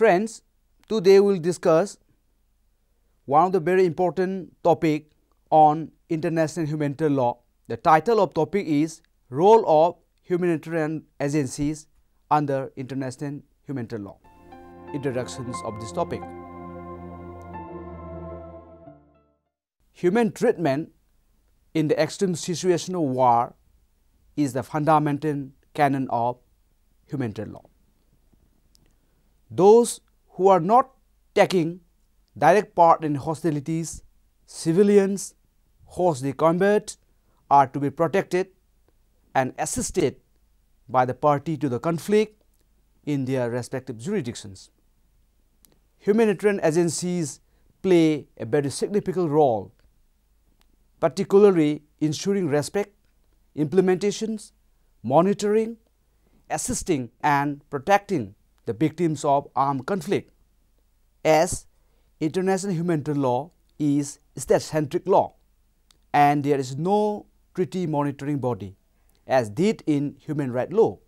Friends, today we will discuss one of the very important topic on international humanitarian law. The title of topic is Role of Humanitarian Agencies under International Humanitarian Law. Introductions of this topic. Human treatment in the extreme situation of war is the fundamental canon of humanitarian law. Those who are not taking direct part in hostilities, civilians, host the combat, are to be protected and assisted by the party to the conflict in their respective jurisdictions. Humanitarian agencies play a very significant role, particularly ensuring respect, implementations, monitoring, assisting and protecting the victims of armed conflict, as international humanitarian law is state-centric law and there is no treaty monitoring body as did in human rights law.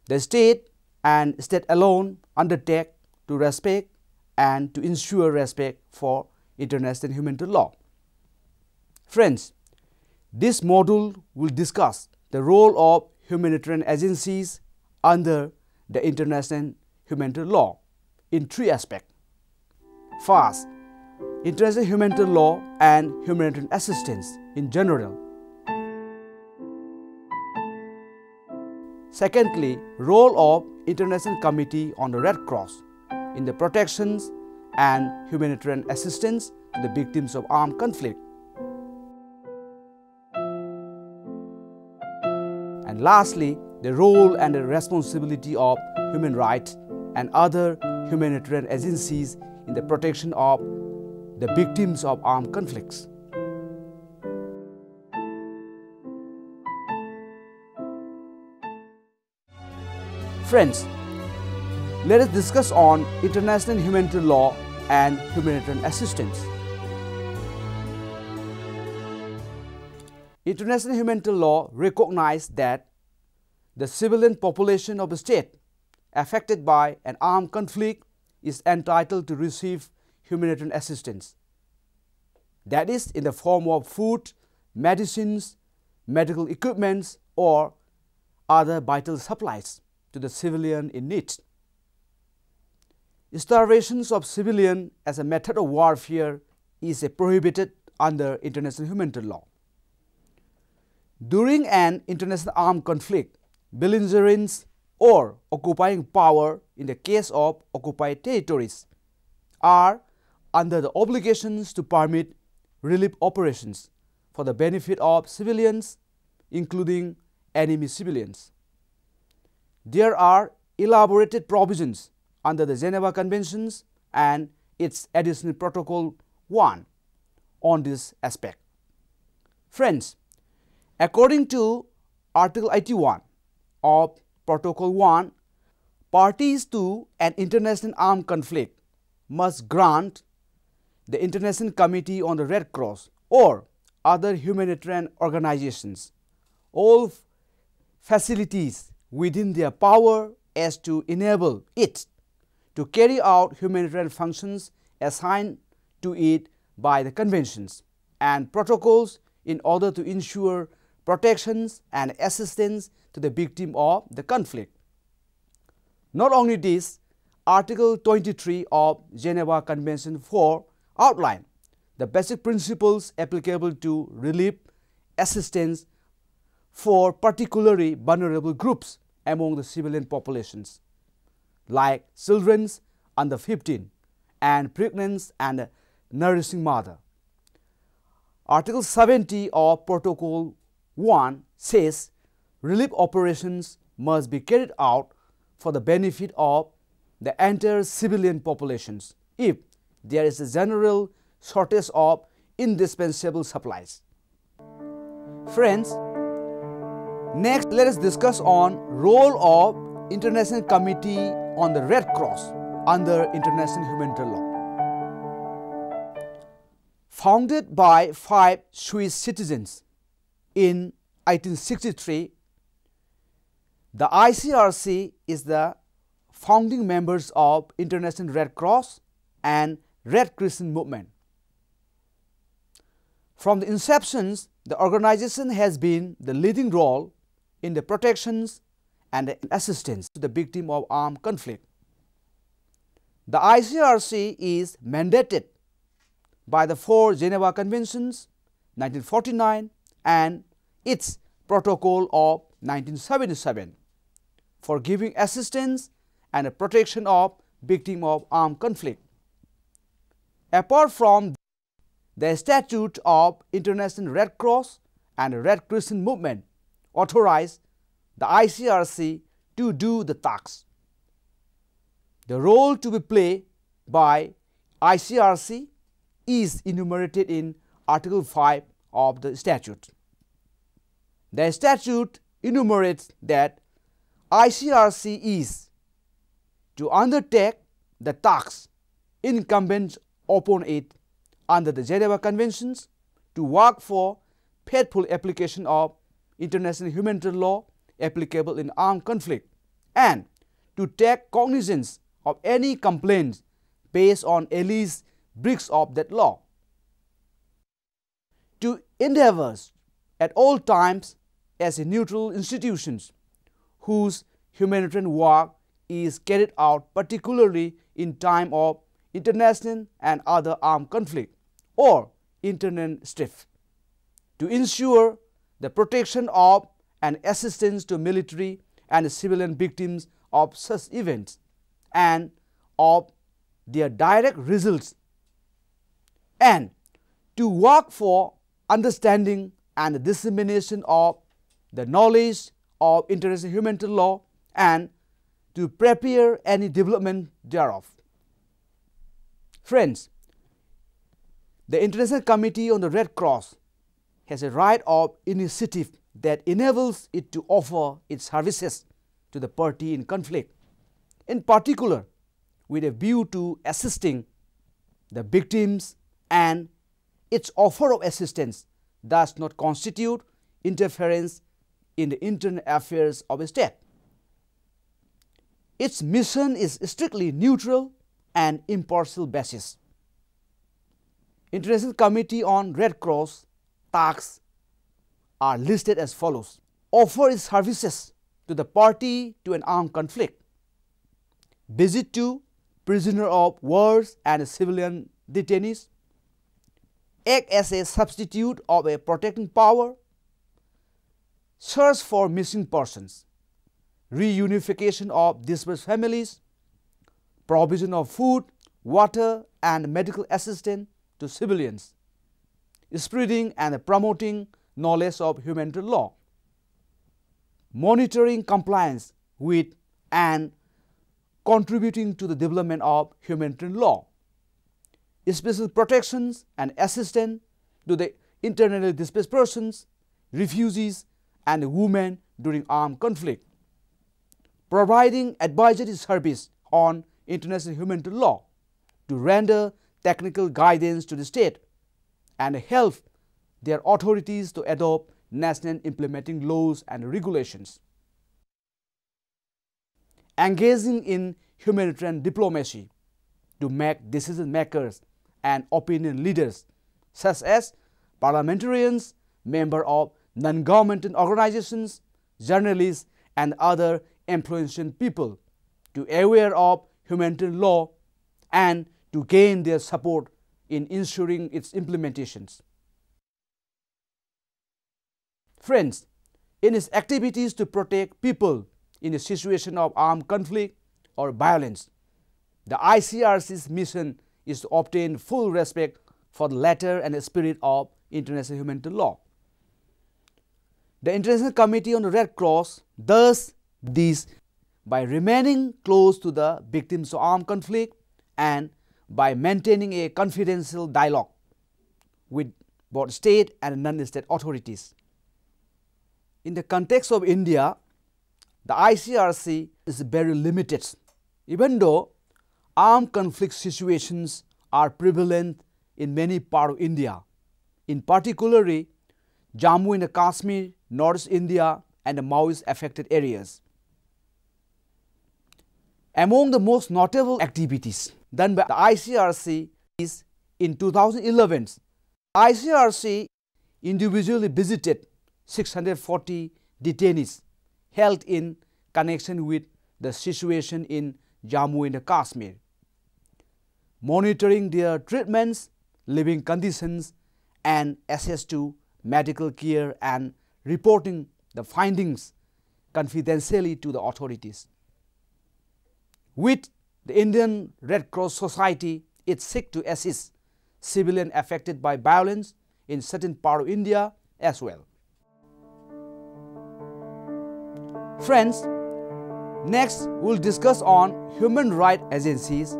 The state and state alone undertake to respect and to ensure respect for international humanitarian law. Friends, this module will discuss the role of humanitarian agencies under the international humanitarian law in three aspects. First, international humanitarian law and humanitarian assistance in general. Secondly, role of International Committee on the Red Cross in the protections and humanitarian assistance to the victims of armed conflict. And lastly, the role and the responsibility of human rights and other humanitarian agencies in the protection of the victims of armed conflicts. Friends, let us discuss on international humanitarian law and humanitarian assistance. International humanitarian law recognizes that the civilian population of a state affected by an armed conflict is entitled to receive humanitarian assistance. That is in the form of food, medicines, medical equipments or other vital supplies to the civilian in need. Starvation of civilian as a method of warfare is prohibited under international humanitarian law. During an international armed conflict, belligerents or occupying power in the case of occupied territories are under the obligations to permit relief operations for the benefit of civilians, including enemy civilians. There are elaborated provisions under the Geneva Conventions and its additional Protocol 1 on this aspect. Friends, according to Article 81 of Protocol 1, parties to an international armed conflict must grant the International Committee on the Red Cross or other humanitarian organizations all facilities within their power as to enable it to carry out humanitarian functions assigned to it by the conventions and protocols in order to ensure protections and assistance to the victim of the conflict. Not only this, Article 23 of Geneva Convention 4 outline the basic principles applicable to relief assistance for particularly vulnerable groups among the civilian populations, like children under 15 and pregnant and nourishing mother. Article 70 of Protocol 1 says relief operations must be carried out for the benefit of the entire civilian populations if there is a general shortage of indispensable supplies. Friends, next let us discuss on role of International Committee on the Red Cross under international humanitarian law. Founded by 5 Swiss citizens in 1863, the ICRC is the founding members of International Red Cross and Red Crescent movement. From the inception, the organization has been the leading role in the protections and assistance to the victim of armed conflict. The ICRC is mandated by the 4 Geneva Conventions 1949 and its Protocol of 1977 for giving assistance and protection of victims of armed conflict. Apart from the Statute of International Red Cross and Red Crescent movement authorize the ICRC to do the tasks. The role to be played by ICRC is enumerated in Article 5 of the statute. The statute enumerates that ICRC is to undertake the tasks incumbent upon it under the Geneva Conventions, to work for faithful application of international humanitarian law applicable in armed conflict, and to take cognizance of any complaints based on alleged breach of that law. To endeavors at all times as a neutral institutions whose humanitarian work is carried out particularly in time of international and other armed conflict or internal strife, to ensure the protection of and assistance to military and civilian victims of such events and of their direct results, and to work for understanding and dissemination of the knowledge of international humanitarian law and to prepare any development thereof. Friends, the International Committee on the Red Cross has a right of initiative that enables it to offer its services to the party in conflict, in particular with a view to assisting the victims, and its offer of assistance does not constitute interference in the internal affairs of a state. Its mission is strictly neutral and impartial basis. International Committee on Red Cross tasks are listed as follows: offer its services to the party to an armed conflict, visit to prisoner of wars and civilian detainees, act as a substitute of a protecting power, search for missing persons, reunification of dispersed families, provision of food, water and medical assistance to civilians, spreading and promoting knowledge of humanitarian law, monitoring compliance with and contributing to the development of humanitarian law, special protections and assistance to the internally displaced persons, refugees and women during armed conflict, providing advisory service on international humanitarian law to render technical guidance to the state and help their authorities to adopt national implementing laws and regulations, engaging in humanitarian diplomacy to make decision makers and opinion leaders such as parliamentarians, members of non-governmental organizations, journalists and other influential people to aware of humanitarian law and to gain their support in ensuring its implementations. Friends, in its activities to protect people in a situation of armed conflict or violence, the ICRC's mission is to obtain full respect for the letter and the spirit of international humanitarian law. The International Committee on the Red Cross does this by remaining close to the victims of armed conflict and by maintaining a confidential dialogue with both state and non-state authorities. In the context of India, the ICRC is very limited, even though armed conflict situations are prevalent in many parts of India, in particularly Jammu and Kashmir, North India and the Maoist affected areas. Among the most notable activities done by the ICRC is in 2011, ICRC individually visited 640 detainees held in connection with the situation in Jammu and Kashmir, monitoring their treatments, living conditions, and access to medical care, and reporting the findings confidentially to the authorities. With the Indian Red Cross Society, it seeks to assist civilians affected by violence in certain parts of India as well. Friends, next we'll discuss on human rights agencies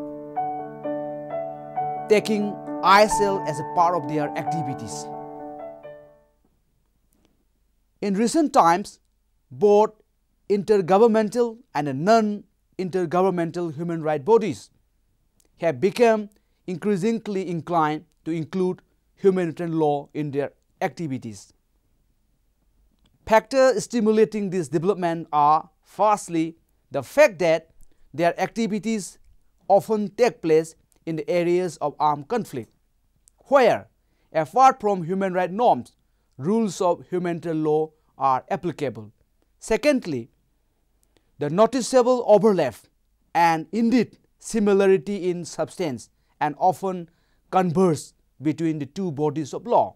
taking ISL as a part of their activities. In recent times, both intergovernmental and non-intergovernmental human rights bodies have become increasingly inclined to include humanitarian law in their activities. Factors stimulating this development are, firstly, the fact that their activities often take place in the areas of armed conflict, where, apart from human rights norms, rules of humanitarian law are applicable. Secondly, the noticeable overlap and indeed similarity in substance and often converse between the two bodies of law.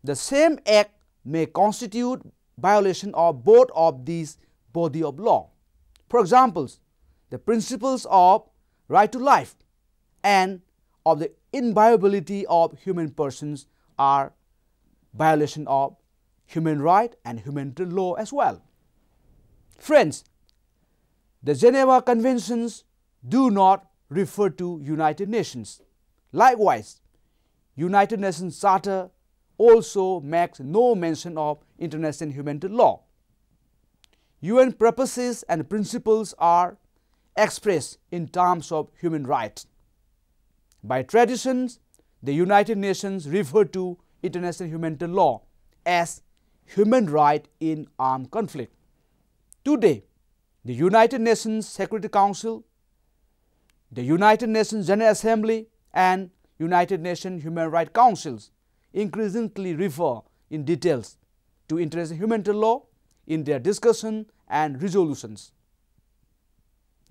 The same act may constitute violation of both of these bodies of law. For example, the principles of right to life and of the inviolability of human persons are violation of human right and humanitarian law as well. Friends, the Geneva Conventions do not refer to United Nations. Likewise, United Nations Charter also makes no mention of international humanitarian law. UN purposes and principles are expressed in terms of human rights. By traditions, the United Nations refer to international humanitarian law as human right in armed conflict. Today, the United Nations Security Council, the United Nations General Assembly, and United Nations Human Rights Councils increasingly refer in details to international humanitarian law in their discussion and resolutions.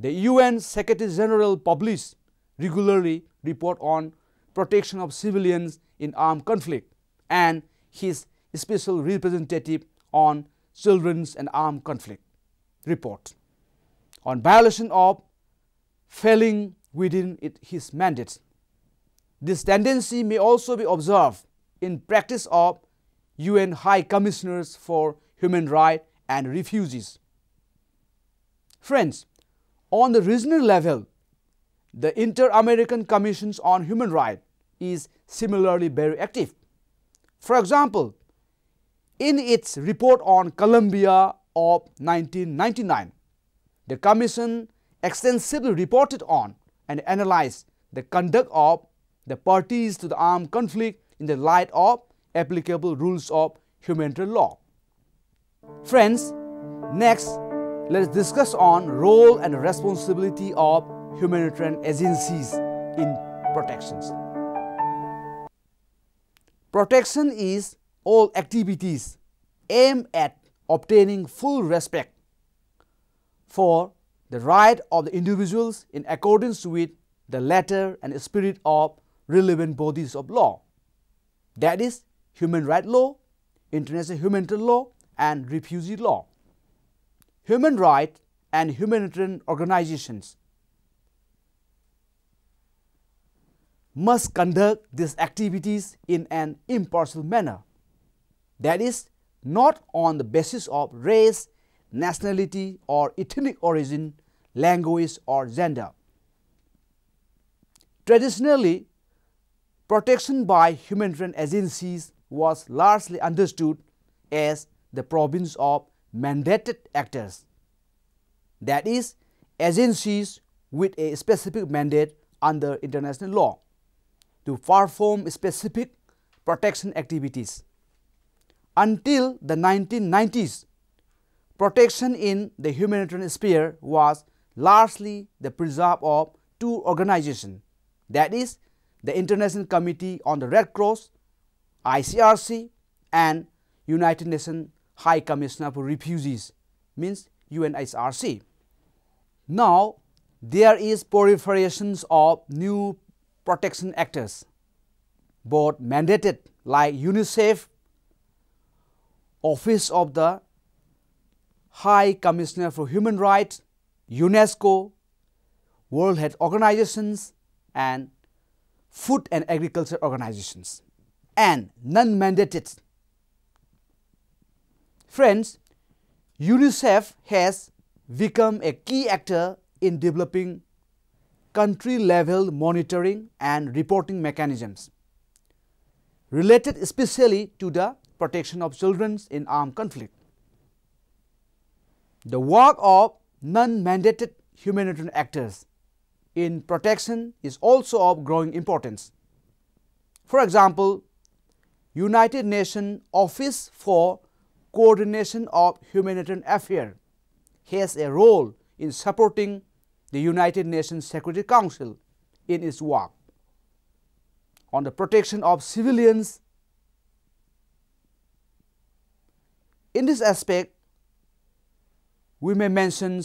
The UN Secretary General publishes regularly report on protection of civilians in armed conflict, and his special representative on children's and armed conflict report on violation of failing within his mandates. This tendency may also be observed in practice of UN High Commissioners for Human Rights and Refugees. Friends, on the regional level, the Inter-American Commissions on Human Rights is similarly very active. For example, in its report on Colombia of 1999, the Commission extensively reported on and analyzed the conduct of the parties to the armed conflict in the light of applicable rules of humanitarian law. Friends, next let us discuss on role and responsibility of humanitarian agencies in protections. Protection is all activities aimed at obtaining full respect for the right of the individuals in accordance with the letter and spirit of relevant bodies of law, that is, human rights law, international humanitarian law, and refugee law. Human rights and humanitarian organizations must conduct these activities in an impartial manner, that is, not on the basis of race, nationality, or ethnic origin, language, or gender. Traditionally, protection by humanitarian agencies was largely understood as the province of mandated actors, that is, agencies with a specific mandate under international law to perform specific protection activities. Until the 1990s, protection in the humanitarian sphere was largely the preserve of two organizations, that is, the International Committee on the Red Cross, ICRC, and United Nations High Commissioner for Refugees, means UNHRC. Now, there is proliferations of new protection actors, both mandated like UNICEF, Office of the High Commissioner for Human Rights, UNESCO, World Health Organizations, and Food and Agriculture Organizations, and non-mandated. Friends, UNICEF has become a key actor in developing country-level monitoring and reporting mechanisms related especially to the protection of children in armed conflict. The work of non-mandated humanitarian actors in protection is also of growing importance. For example, United Nations Office for Coordination of Humanitarian Affairs has a role in supporting the United Nations Security Council in its work on the protection of civilians. In this aspect, we may mention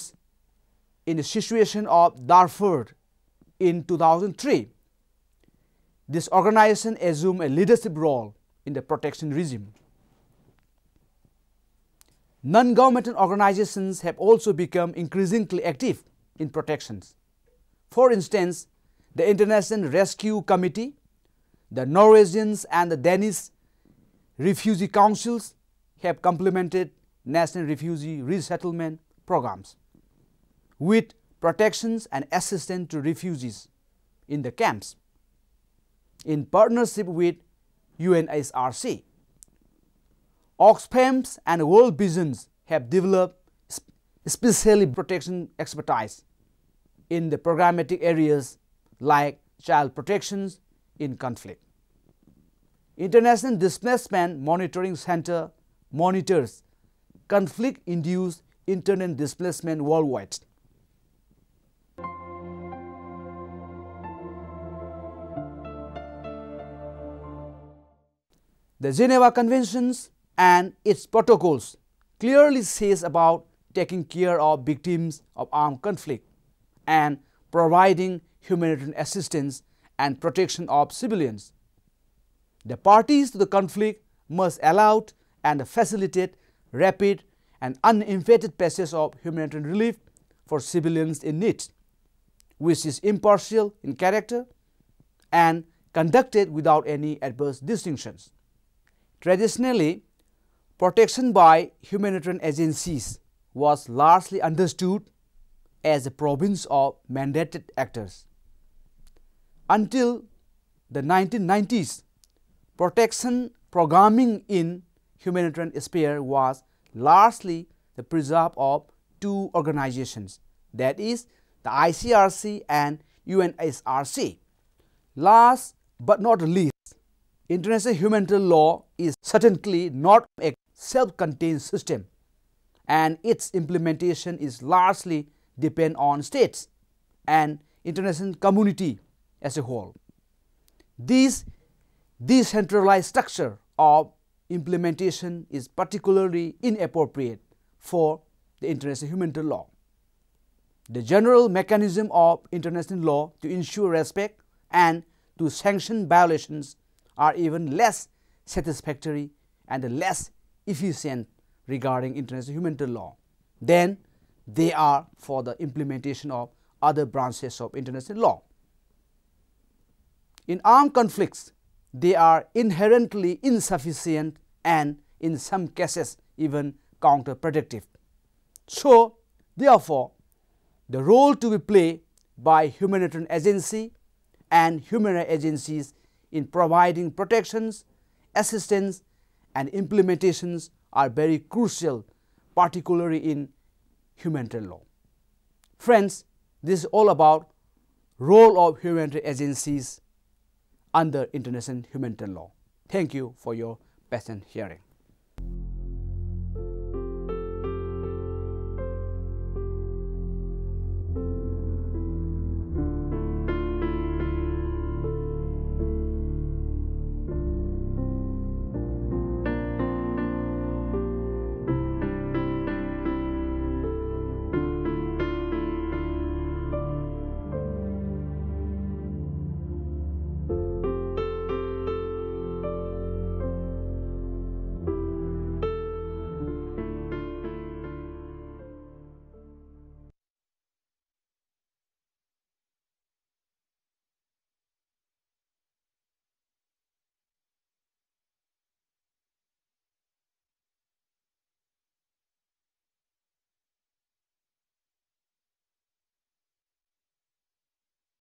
in the situation of Darfur in 2003, this organization assumed a leadership role in the protection regime. Non-governmental organizations have also become increasingly active in protections. For instance, the International Rescue Committee, the Norwegian and the Danish refugee councils have complemented national refugee resettlement programs with protections and assistance to refugees in the camps in partnership with UNHRC. Oxfam and World Vision have developed especially protection expertise in the programmatic areas like child protections in conflict. International Displacement Monitoring Center monitors conflict-induced internal displacement worldwide. The Geneva Conventions and its protocols clearly says about taking care of victims of armed conflict and providing humanitarian assistance and protection of civilians. The parties to the conflict must allow and facilitate rapid and unimpeded passage of humanitarian relief for civilians in need, which is impartial in character and conducted without any adverse distinctions. Traditionally, protection by humanitarian agencies was largely understood as a province of mandated actors. Until the 1990s, protection programming in humanitarian sphere was largely the preserve of two organizations, that is, the ICRC and UNHRC. Last but not least, international humanitarian law is certainly not a self-contained system, and its implementation is largely depend on states and international community as a whole. This decentralized structure of implementation is particularly inappropriate for the international humanitarian law. The general mechanism of international law to ensure respect and to sanction violations are even less satisfactory and less efficient regarding international humanitarian law than they are for the implementation of other branches of international law. In armed conflicts, they are inherently insufficient and in some cases even counterproductive. So, therefore, the role to be played by humanitarian agency and human rights agencies in providing protections, assistance and implementations are very crucial, particularly in humanitarian law. Friends, this is all about role of humanitarian agencies under international humanitarian law. Thank you for your patient hearing.